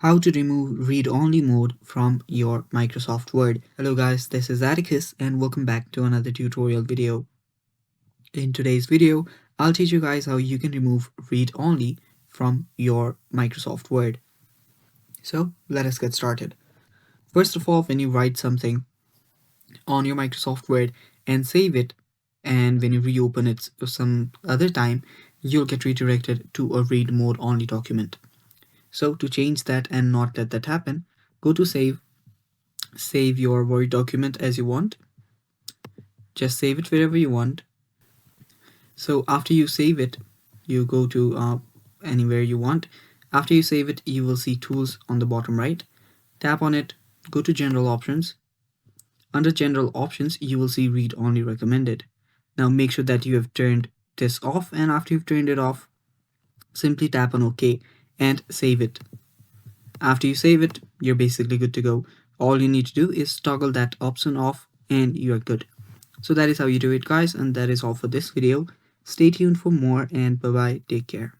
How to remove read-only mode from your Microsoft Word. Hello guys, this is Atticus and welcome back to another tutorial video. In today's video, I'll teach you guys how you can remove read-only from your Microsoft Word. So let us get started. First of all, when you write something on your Microsoft Word and save it, and when you reopen it some other time, you'll get redirected to a read mode only document. So to change that and not let that happen, go to save your Word document as you want. Just save it wherever you want. So after you save it, you go to anywhere you want. After you save it, you will see tools on the bottom right. Tap on it, go to general options. Under general options, you will see read only recommended. Now make sure that you have turned this off, and after you've turned it off, simply tap on OK and save it. After you save it, you're basically good to go. All you need to do is toggle that option off and you're good. So that is how you do it, guys, and that is all for this video. Stay tuned for more, and bye bye, take care.